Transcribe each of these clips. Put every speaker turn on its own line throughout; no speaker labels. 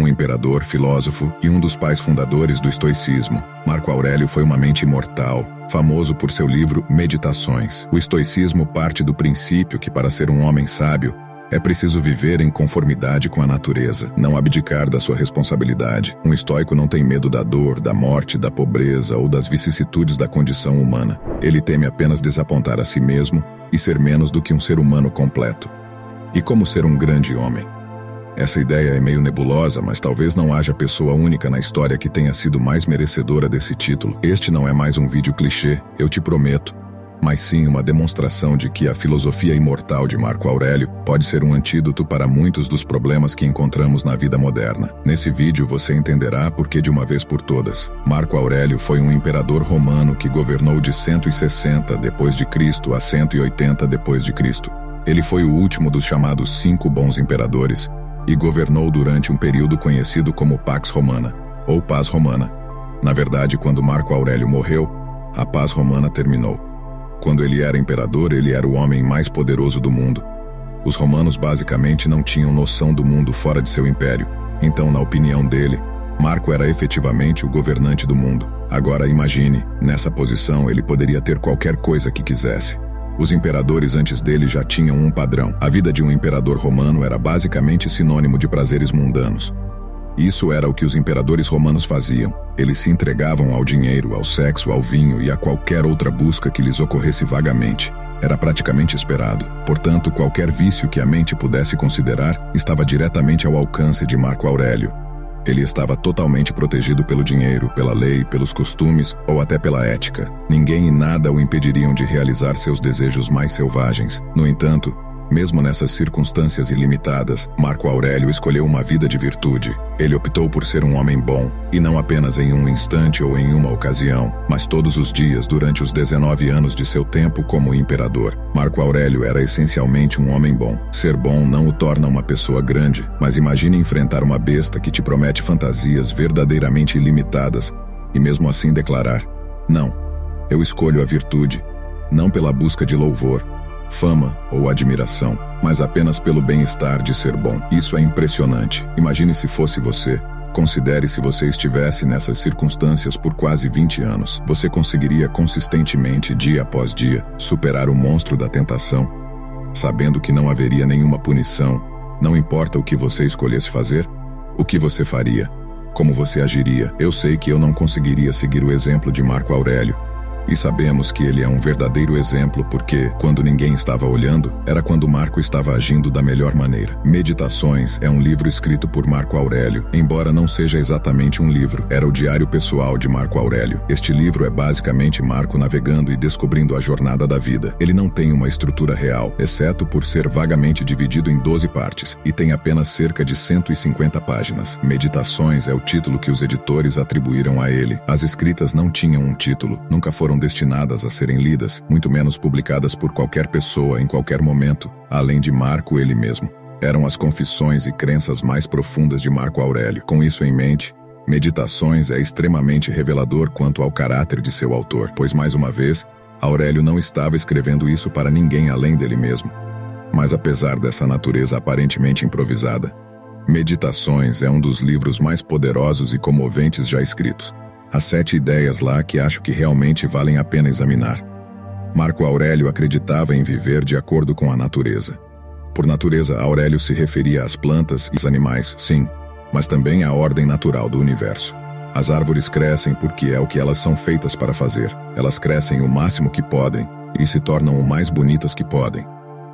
Um imperador, filósofo e um dos pais fundadores do estoicismo, Marco Aurélio foi uma mente imortal, famoso por seu livro Meditações. O estoicismo parte do princípio que, para ser um homem sábio, é preciso viver em conformidade com a natureza, não abdicar da sua responsabilidade. Um estoico não tem medo da dor, da morte, da pobreza ou das vicissitudes da condição humana. Ele teme apenas desapontar a si mesmo e ser menos do que um ser humano completo. E como ser um grande homem? Essa ideia é meio nebulosa, mas talvez não haja pessoa única na história que tenha sido mais merecedora desse título. Este não é mais um vídeo clichê, eu te prometo, mas sim uma demonstração de que a filosofia imortal de Marco Aurélio pode ser um antídoto para muitos dos problemas que encontramos na vida moderna. Nesse vídeo você entenderá por que de uma vez por todas, Marco Aurélio foi um imperador romano que governou de 160 d.C. a 180 d.C. Ele foi o último dos chamados 5 bons imperadores e governou durante um período conhecido como Pax Romana, ou Paz Romana. Na verdade, quando Marco Aurélio morreu, a Paz Romana terminou. Quando ele era imperador, ele era o homem mais poderoso do mundo. Os romanos basicamente não tinham noção do mundo fora de seu império. Então, na opinião dele, Marco era efetivamente o governante do mundo. Agora imagine, nessa posição ele poderia ter qualquer coisa que quisesse. Os imperadores antes dele já tinham um padrão. A vida de um imperador romano era basicamente sinônimo de prazeres mundanos. Isso era o que os imperadores romanos faziam. Eles se entregavam ao dinheiro, ao sexo, ao vinho e a qualquer outra busca que lhes ocorresse vagamente. Era praticamente esperado. Portanto, qualquer vício que a mente pudesse considerar estava diretamente ao alcance de Marco Aurélio. Ele estava totalmente protegido pelo dinheiro, pela lei, pelos costumes ou até pela ética. Ninguém e nada o impediriam de realizar seus desejos mais selvagens. No entanto, mesmo nessas circunstâncias ilimitadas, Marco Aurélio escolheu uma vida de virtude. Ele optou por ser um homem bom, e não apenas em um instante ou em uma ocasião, mas todos os dias durante os 19 anos de seu tempo como imperador. Marco Aurélio era essencialmente um homem bom. Ser bom não o torna uma pessoa grande, mas imagine enfrentar uma besta que te promete fantasias verdadeiramente ilimitadas, e mesmo assim declarar: não, eu escolho a virtude, não pela busca de louvor, fama ou admiração, mas apenas pelo bem-estar de ser bom. Isso é impressionante. Imagine se fosse você. Considere se você estivesse nessas circunstâncias por quase 20 anos. Você conseguiria consistentemente, dia após dia, superar o monstro da tentação, sabendo que não haveria nenhuma punição, não importa o que você escolhesse fazer? O que você faria? Como você agiria? Eu sei que eu não conseguiria seguir o exemplo de Marco Aurélio. E sabemos que ele é um verdadeiro exemplo porque, quando ninguém estava olhando, era quando Marco estava agindo da melhor maneira. Meditações é um livro escrito por Marco Aurélio, embora não seja exatamente um livro. Era o diário pessoal de Marco Aurélio. Este livro é basicamente Marco navegando e descobrindo a jornada da vida. Ele não tem uma estrutura real, exceto por ser vagamente dividido em 12 partes, e tem apenas cerca de 150 páginas. Meditações é o título que os editores atribuíram a ele. As escritas não tinham um título, nunca foram destinadas a serem lidas, muito menos publicadas por qualquer pessoa em qualquer momento, além de Marco ele mesmo. Eram as confissões e crenças mais profundas de Marco Aurélio. Com isso em mente, Meditações é extremamente revelador quanto ao caráter de seu autor, pois mais uma vez, Aurélio não estava escrevendo isso para ninguém além dele mesmo. Mas apesar dessa natureza aparentemente improvisada, Meditações é um dos livros mais poderosos e comoventes já escritos. Há 7 ideias lá que acho que realmente valem a pena examinar. Marco Aurélio acreditava em viver de acordo com a natureza. Por natureza, Aurélio se referia às plantas e aos animais, sim, mas também à ordem natural do universo. As árvores crescem porque é o que elas são feitas para fazer. Elas crescem o máximo que podem e se tornam o mais bonitas que podem.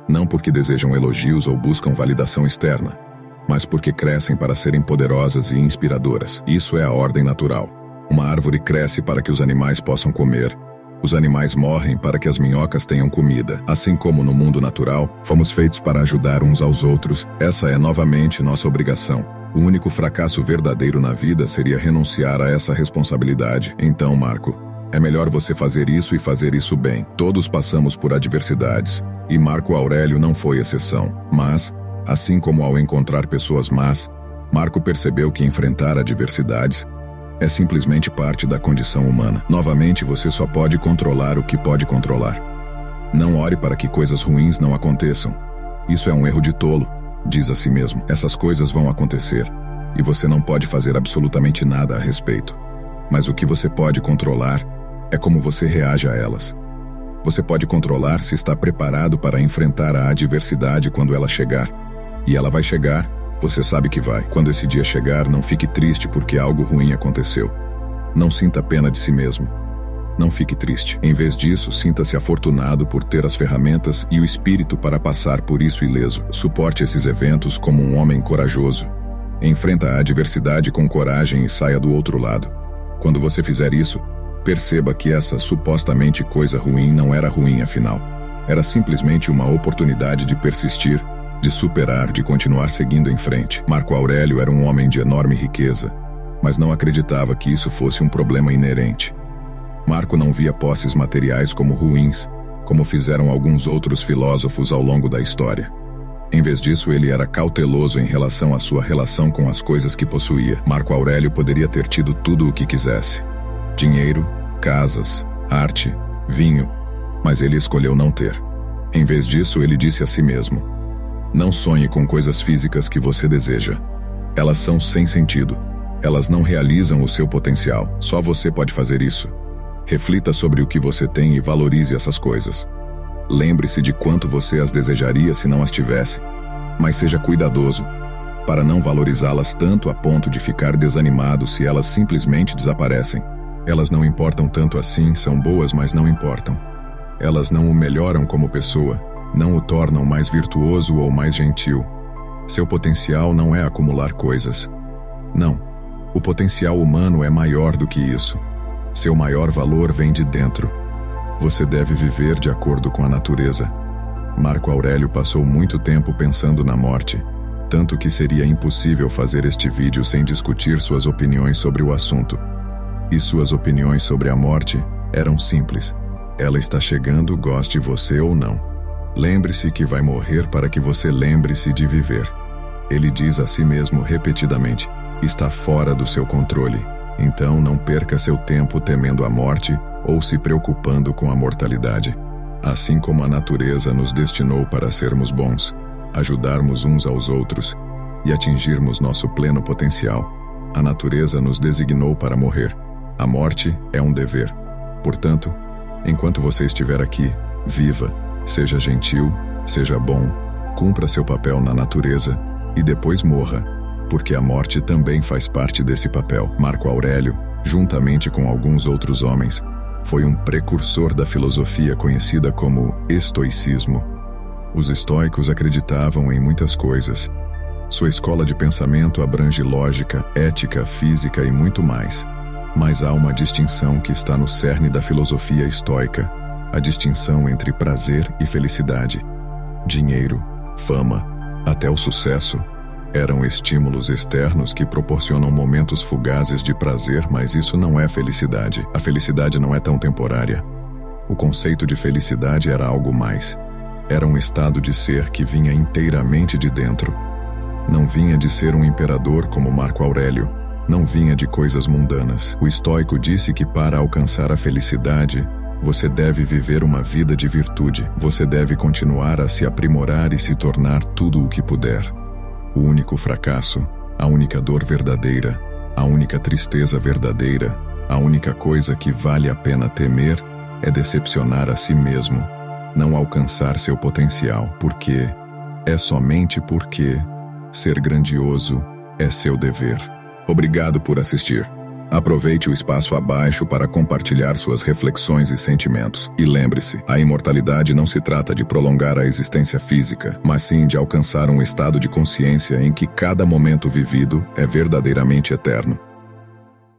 Não porque desejam elogios ou buscam validação externa, mas porque crescem para serem poderosas e inspiradoras. Isso é a ordem natural. Uma árvore cresce para que os animais possam comer. Os animais morrem para que as minhocas tenham comida. Assim como no mundo natural, fomos feitos para ajudar uns aos outros. Essa é novamente nossa obrigação. O único fracasso verdadeiro na vida seria renunciar a essa responsabilidade. Então, Marco, é melhor você fazer isso e fazer isso bem. Todos passamos por adversidades, e Marco Aurélio não foi exceção. Mas, assim como ao encontrar pessoas más, Marco percebeu que enfrentar adversidades é simplesmente parte da condição humana. Novamente, você só pode controlar o que pode controlar. Não ore para que coisas ruins não aconteçam. Isso é um erro de tolo. Diz a si mesmo: essas coisas vão acontecer. e você não pode fazer absolutamente nada a respeito. Mas o que você pode controlar é como você reage a elas. Você pode controlar se está preparado para enfrentar a adversidade quando ela chegar. E ela vai chegar, você sabe que vai. Quando esse dia chegar, não fique triste porque algo ruim aconteceu. Não sinta pena de si mesmo. Não fique triste. Em vez disso, sinta-se afortunado por ter as ferramentas e o espírito para passar por isso ileso. Suporte esses eventos como um homem corajoso. Enfrenta a adversidade com coragem e saia do outro lado. Quando você fizer isso, perceba que essa supostamente coisa ruim não era ruim afinal. Era simplesmente uma oportunidade de persistir, de superar, de continuar seguindo em frente. Marco Aurélio era um homem de enorme riqueza, mas não acreditava que isso fosse um problema inerente. Marco não via posses materiais como ruins, como fizeram alguns outros filósofos ao longo da história. Em vez disso, ele era cauteloso em relação à sua relação com as coisas que possuía. Marco Aurélio poderia ter tido tudo o que quisesse: dinheiro, casas, arte, vinho, mas ele escolheu não ter. Em vez disso, ele disse a si mesmo: não sonhe com coisas físicas que você deseja. Elas são sem sentido. Elas não realizam o seu potencial. Só você pode fazer isso. Reflita sobre o que você tem e valorize essas coisas. Lembre-se de quanto você as desejaria se não as tivesse, mas seja cuidadoso para não valorizá-las tanto a ponto de ficar desanimado se elas simplesmente desaparecem. Elas não importam tanto assim, são boas, mas não importam. Elas não o melhoram como pessoa, não o tornam mais virtuoso ou mais gentil. Seu potencial não é acumular coisas. Não, o potencial humano é maior do que isso. Seu maior valor vem de dentro. Você deve viver de acordo com a natureza. Marco Aurélio passou muito tempo pensando na morte, tanto que seria impossível fazer este vídeo sem discutir suas opiniões sobre o assunto. E suas opiniões sobre a morte eram simples. Ela está chegando, goste você ou não. Lembre-se que vai morrer para que você lembre-se de viver. Ele diz a si mesmo repetidamente: está fora do seu controle. Então não perca seu tempo temendo a morte ou se preocupando com a mortalidade. Assim como a natureza nos destinou para sermos bons, ajudarmos uns aos outros e atingirmos nosso pleno potencial, a natureza nos designou para morrer. A morte é um dever. Portanto, enquanto você estiver aqui, viva, seja gentil, seja bom, cumpra seu papel na natureza e depois morra, porque a morte também faz parte desse papel. Marco Aurélio, juntamente com alguns outros homens, foi um precursor da filosofia conhecida como estoicismo. Os estoicos acreditavam em muitas coisas. Sua escola de pensamento abrange lógica, ética, física e muito mais. Mas há uma distinção que está no cerne da filosofia estoica: a distinção entre prazer e felicidade. Dinheiro, fama, até o sucesso eram estímulos externos que proporcionam momentos fugazes de prazer, mas isso não é felicidade. A felicidade não é tão temporária. O conceito de felicidade era algo mais. Era um estado de ser que vinha inteiramente de dentro. Não vinha de ser um imperador como Marco Aurélio. Não vinha de coisas mundanas. O estoico disse que para alcançar a felicidade, você deve viver uma vida de virtude. Você deve continuar a se aprimorar e se tornar tudo o que puder. O único fracasso, a única dor verdadeira, a única tristeza verdadeira, a única coisa que vale a pena temer é decepcionar a si mesmo, não alcançar seu potencial, porque é somente porque ser grandioso é seu dever. Obrigado por assistir. Aproveite o espaço abaixo para compartilhar suas reflexões e sentimentos. E lembre-se, a imortalidade não se trata de prolongar a existência física, mas sim de alcançar um estado de consciência em que cada momento vivido é verdadeiramente eterno.